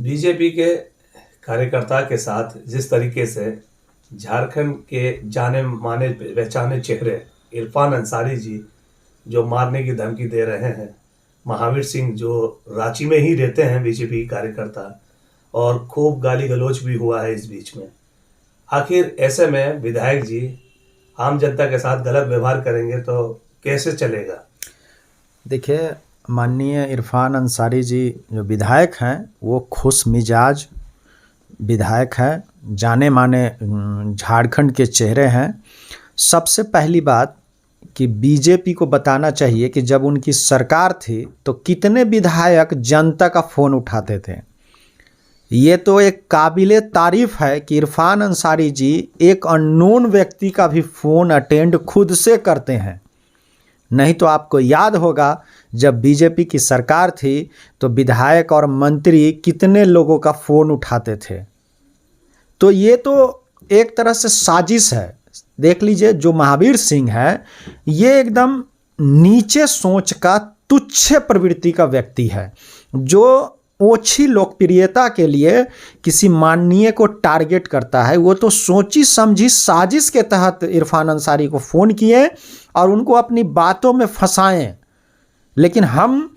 BJP के कार्यकर्ता के साथ जिस तरीके से झारखंड के जाने माने पहचाने चेहरे इरफान अंसारी जी जो मारने की धमकी दे रहे हैं, महावीर सिंह जो रांची में ही रहते हैं बीजेपी कार्यकर्ता, और खूब गाली गलौज भी हुआ है इस बीच में। आखिर ऐसे में विधायक जी आम जनता के साथ गलत व्यवहार करेंगे तो कैसे चलेगा? देखिए, माननीय इरफान अंसारी जी जो विधायक हैं वो खुश मिजाज विधायक हैं, जाने माने झारखंड के चेहरे हैं। सबसे पहली बात कि बीजेपी को बताना चाहिए कि जब उनकी सरकार थी तो कितने विधायक जनता का फ़ोन उठाते थे। ये तो एक काबिले तारीफ़ है कि इरफान अंसारी जी एक अननोन व्यक्ति का भी फ़ोन अटेंड खुद से करते हैं। नहीं तो आपको याद होगा जब बीजेपी की सरकार थी तो विधायक और मंत्री कितने लोगों का फ़ोन उठाते थे। तो ये तो एक तरह से साजिश है। देख लीजिए, जो महावीर सिंह है ये एकदम नीचे सोच का, तुच्छ प्रवृत्ति का व्यक्ति है जो ओछी लोकप्रियता के लिए किसी माननीय को टारगेट करता है। वो तो सोची समझी साजिश के तहत इरफान अंसारी को फ़ोन किए और उनको अपनी बातों में फंसाएं। लेकिन हम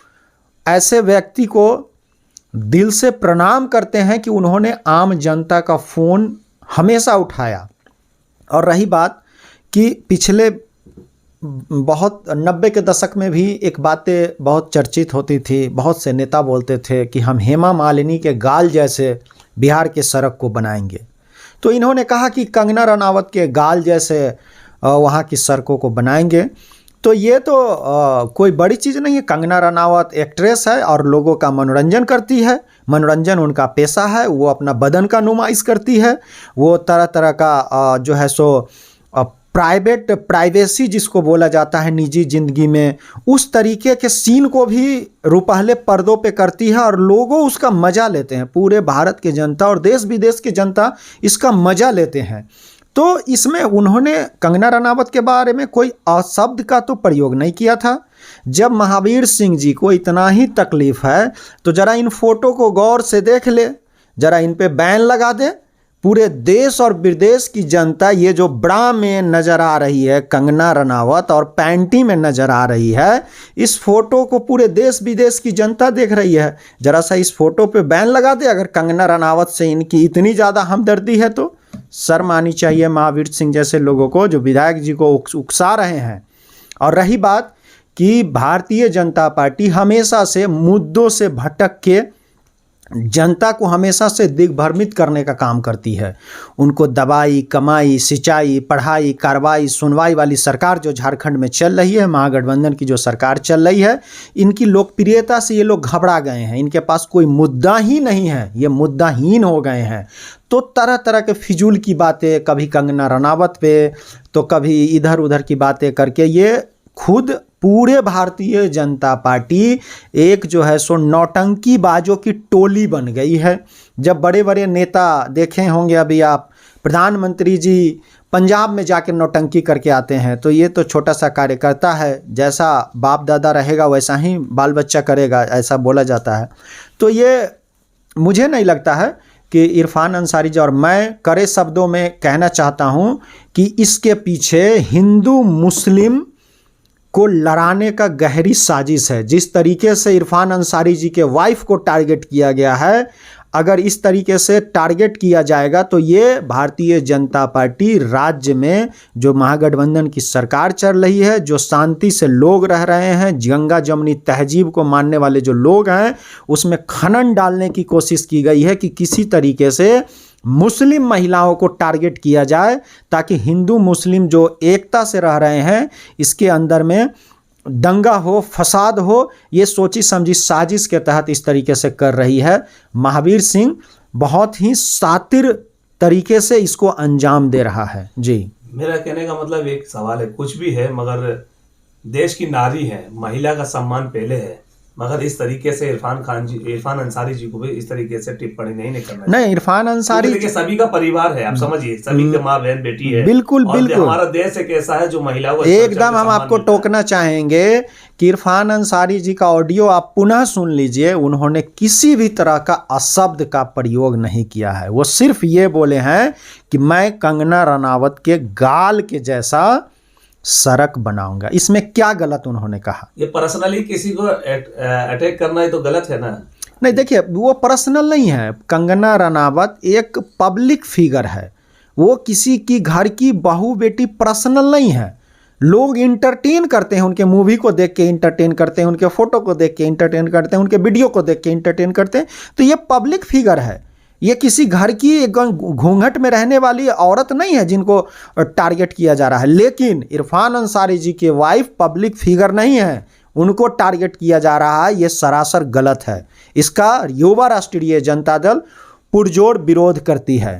ऐसे व्यक्ति को दिल से प्रणाम करते हैं कि उन्होंने आम जनता का फ़ोन हमेशा उठाया। और रही बात कि पिछले बहुत 90 के दशक में भी एक बातें बहुत चर्चित होती थी, बहुत से नेता बोलते थे कि हम हेमा मालिनी के गाल जैसे बिहार के सड़क को बनाएंगे। तो इन्होंने कहा कि कंगना रनावत के गाल जैसे वहाँ की सड़कों को बनाएंगे। तो ये तो कोई बड़ी चीज़ नहीं है। कंगना रनावत एक्ट्रेस है और लोगों का मनोरंजन करती है, मनोरंजन उनका पेशा है। वो अपना बदन का नुमाइश करती है, वो तरह तरह का जो है सो प्राइवेसी जिसको बोला जाता है निजी ज़िंदगी में, उस तरीके के सीन को भी रुपहले पर्दों पे करती है और लोगों उसका मज़ा लेते हैं। पूरे भारत की जनता और देश विदेश की जनता इसका मज़ा लेते हैं। तो इसमें उन्होंने कंगना रनावत के बारे में कोई अशब्द का तो प्रयोग नहीं किया था। जब महावीर सिंह जी को इतना ही तकलीफ़ है तो ज़रा इन फोटो को गौर से देख ले, ज़रा इन पे बैन लगा दे। पूरे देश और विदेश की जनता ये जो ब्रा में नज़र आ रही है कंगना रनावत और पैंटी में नज़र आ रही है, इस फोटो को पूरे देश विदेश की जनता देख रही है। ज़रा सा इस फोटो पे बैन लगा दे। अगर कंगना रनावत से इनकी इतनी ज़्यादा हमदर्दी है तो शर्म आनी चाहिए महावीर सिंह जैसे लोगों को जो विधायक जी को उकसा रहे हैं। और रही बात कि भारतीय जनता पार्टी हमेशा से मुद्दों से भटक के जनता को हमेशा से दिग्भ्रमित करने का काम करती है। उनको दवाई, कमाई, सिंचाई, पढ़ाई, कार्रवाई, सुनवाई वाली सरकार जो झारखंड में चल रही है, महागठबंधन की जो सरकार चल रही है, इनकी लोकप्रियता से ये लोग घबरा गए हैं। इनके पास कोई मुद्दा ही नहीं है, ये मुद्दाहीन हो गए हैं। तो तरह तरह के फिजूल की बातें, कभी कंगना रनावत पे तो कभी इधर उधर की बातें करके ये खुद पूरे भारतीय जनता पार्टी एक जो है सो नौटंकी बाजों की टोली बन गई है। जब बड़े बड़े नेता देखे होंगे अभी आप, प्रधानमंत्री जी पंजाब में जाकर नौटंकी करके आते हैं, तो ये तो छोटा सा कार्यकर्ता है, जैसा बाप दादा रहेगा वैसा ही बाल बच्चा करेगा, ऐसा बोला जाता है। तो ये मुझे नहीं लगता है कि इरफान अंसारी जी, और मैं कड़े शब्दों में कहना चाहता हूँ कि इसके पीछे हिंदू मुस्लिम को लड़ाने का गहरी साजिश है। जिस तरीके से इरफान अंसारी जी के वाइफ को टारगेट किया गया है, अगर इस तरीके से टारगेट किया जाएगा तो ये भारतीय जनता पार्टी राज्य में जो महागठबंधन की सरकार चल रही है, जो शांति से लोग रह रहे हैं, गंगा जमुनी तहजीब को मानने वाले जो लोग हैं, उसमें खनन डालने की कोशिश की गई है कि किसी तरीके से मुस्लिम महिलाओं को टारगेट किया जाए ताकि हिंदू मुस्लिम जो एकता से रह रहे हैं इसके अंदर में दंगा हो, फसाद हो। ये सोची समझी साजिश के तहत इस तरीके से कर रही है। महावीर सिंह बहुत ही शातिर तरीके से इसको अंजाम दे रहा है। जी, मेरा कहने का मतलब एक सवाल है, कुछ भी है मगर देश की नारी है, महिला का सम्मान पहले है। मगर इस तरीके से इरफान अंसारी जी को भी इस तरीके से टिप्पणी नहीं करना नहीं, इरफान अंसारी देखिए सभी का परिवार है, आप समझिए, सभी के माँ बहन बेटी है। बिल्कुल और बिल्कुल, हमारा देश एक ऐसा है जो महिलाओं को एकदम हम आपको टोकना चाहेंगे कि इरफान अंसारी जी का ऑडियो आप पुनः सुन लीजिए। उन्होंने किसी भी तरह का अशब्द का प्रयोग नहीं किया है। वो सिर्फ ये बोले हैं कि मैं कंगना रनावत के गाल के जैसा सड़क बनाऊंगा। इसमें क्या गलत उन्होंने कहा? ये पर्सनली किसी को अटैक करना है तो गलत है ना। नहीं, देखिए वो पर्सनल नहीं है। कंगना रनावत एक पब्लिक फिगर है, वो किसी की घर की बहू बेटी पर्सनल नहीं है। लोग इंटरटेन करते हैं, उनके मूवी को देख के इंटरटेन करते हैं, उनके फोटो को देख के इंटरटेन करते हैं, उनके वीडियो को देख के इंटरटेन करते हैं। तो ये पब्लिक फिगर है, ये किसी घर की एक घूंघट में रहने वाली औरत नहीं है जिनको टारगेट किया जा रहा है। लेकिन इरफान अंसारी जी के वाइफ पब्लिक फिगर नहीं है, उनको टारगेट किया जा रहा है। ये सरासर गलत है। इसका युवा राष्ट्रीय जनता दल पुरजोर विरोध करती है।